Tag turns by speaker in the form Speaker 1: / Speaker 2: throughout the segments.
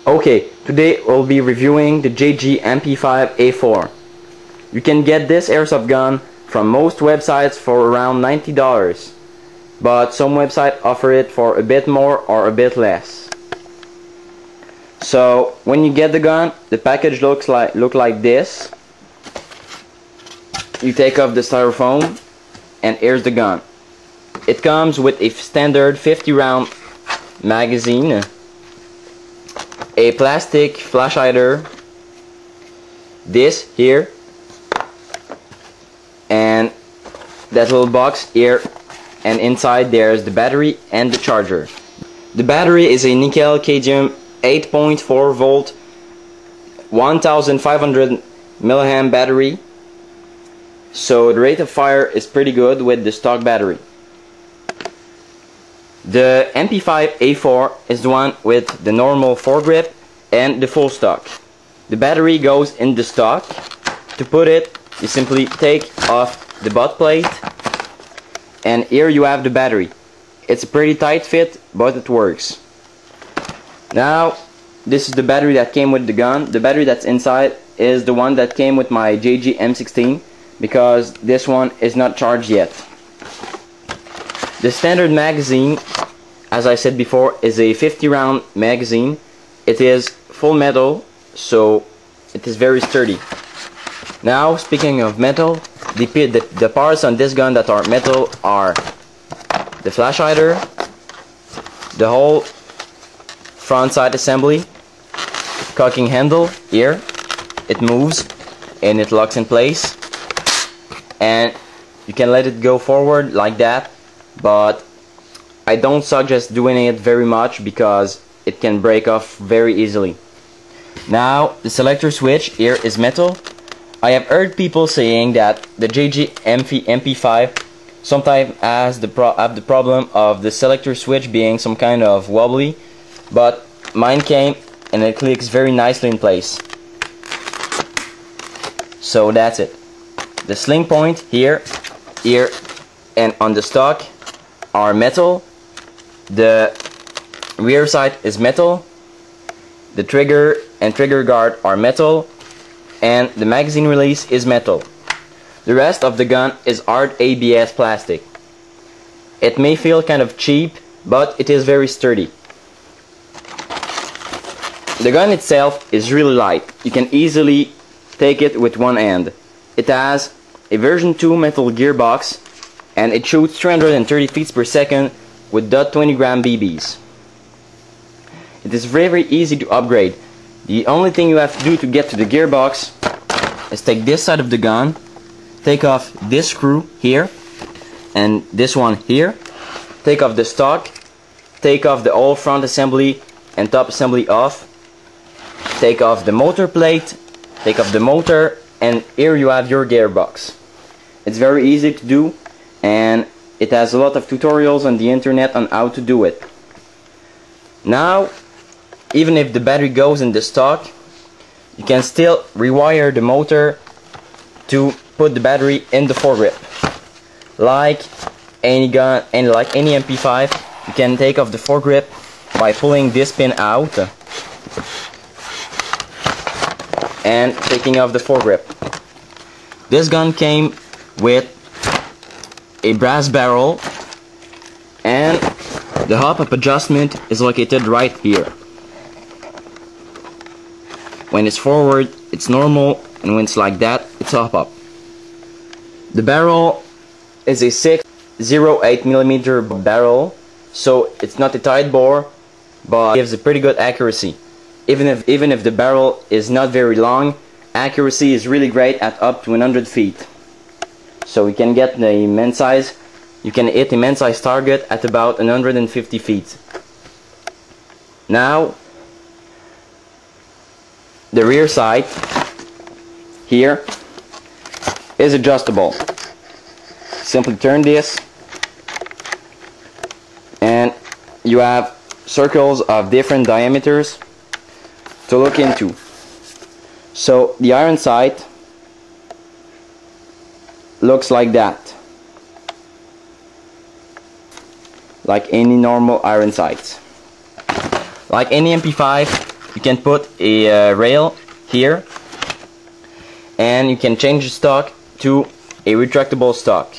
Speaker 1: Okay, today we'll be reviewing the JG MP5 A4. You can get this airsoft gun from most websites for around $90, but some websites offer it for a bit more or a bit less. So when you get the gun, the package look like this. You take off the styrofoam and here's the gun. It comes with a standard 50 round magazine, a plastic flash hider, this here, and that little box here, and inside there's the battery and the charger. The battery is a nickel cadmium 8.4 volt 1500 milliamp battery, so the rate of fire is pretty good with the stock battery. The MP5 A4 is the one with the normal foregrip and the full stock. The battery goes in the stock. To put it, you simply take off the butt plate and here you have the battery. It's a pretty tight fit, but it works. Now, this is the battery that came with the gun. The battery that's inside is the one that came with my JG M16 because this one is not charged yet. The standard magazine, as I said before, is a 50 round magazine. It is full metal, so it is very sturdy. Now, speaking of metal, the parts on this gun that are metal are the flash hider, the whole front side assembly, cocking handle here, it moves and it locks in place, and you can let it go forward like that, but I don't suggest doing it very much because it can break off very easily. Now, the selector switch here is metal. I have heard people saying that the JG MP5 sometimes have the problem of the selector switch being some kind of wobbly, but mine came and it clicks very nicely in place. So that's it. The sling point here, and on the stock are metal. The rear sight is metal. The trigger and trigger guard are metal, and the magazine release is metal. The rest of the gun is hard ABS plastic. It may feel kind of cheap, but it is very sturdy. The gun itself is really light. You can easily take it with one hand. It has a version 2 metal gearbox and it shoots 330 feet per second with .20 gram BBs. It is very easy to upgrade. The only thing you have to do to get to the gearbox is take this side of the gun, take off this screw here and this one here, take off the stock, take off the whole front assembly and top assembly off, take off the motor plate, take off the motor, and here you have your gearbox. It's very easy to do and it has a lot of tutorials on the internet on how to do it. Now, even if the battery goes in the stock, you can still rewire the motor to put the battery in the foregrip. Like any gun and like any MP5, you can take off the foregrip by pulling this pin out and taking off the foregrip. This gun came with a brass barrel and the hop-up adjustment is located right here. When it's forward, it's normal, and when it's like that, it's hop-up. The barrel is a 6.08mm barrel, so it's not a tight bore, but it gives a pretty good accuracy. Even if the barrel is not very long, accuracy is really great at up to 100 feet. So you can get the immense size. You can hit the immense size target at about 150 feet. Now, the rear sight here is adjustable. Simply turn this and you have circles of different diameters to look into. So the iron sight looks like that, like any normal iron sights. Like any MP5, you can put a rail here, and you can change the stock to a retractable stock.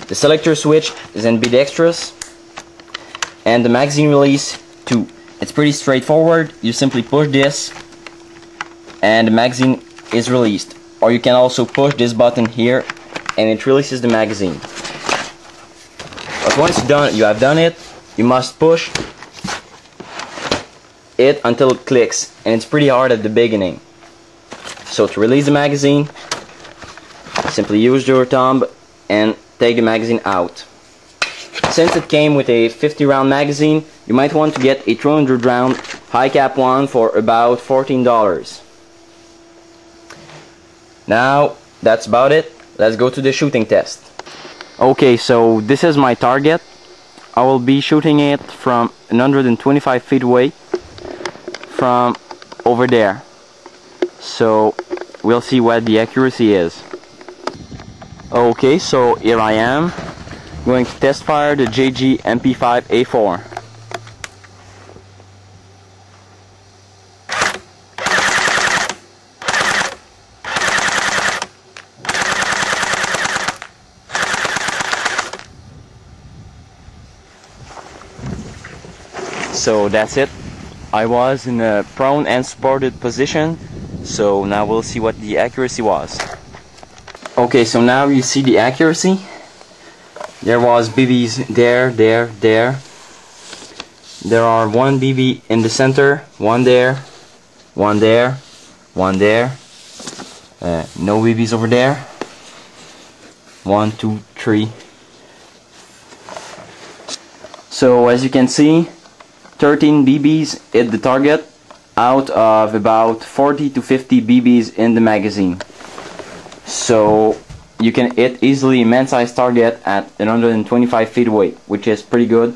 Speaker 1: The selector switch is ambidextrous, and the magazine release too. It's pretty straightforward. You simply push this and the magazine is released, or you can also push this button here and it releases the magazine. But once you have done it, you must push it until it clicks, and it's pretty hard at the beginning. So to release the magazine, simply use your thumb and take the magazine out. Since it came with a 50 round magazine, you might want to get a 200 round high cap one for about $14. Now that's about it. Let's go to the shooting test. Okay, so this is my target. I will be shooting it from 125 feet away from over there. So we'll see what the accuracy is. Okay, so here I am going to test fire the JG MP5 A4. So that's it. I was in a prone and supported position, so now we'll see what the accuracy was. Okay, so now you see the accuracy. There was BBs there. There are one BB in the center, one there, one there, one there. No BBs over there. 1, 2, 3. So as you can see, 13 BBs hit the target out of about 40 to 50 BBs in the magazine. So you can hit easily a man-sized target at 125 feet away, which is pretty good.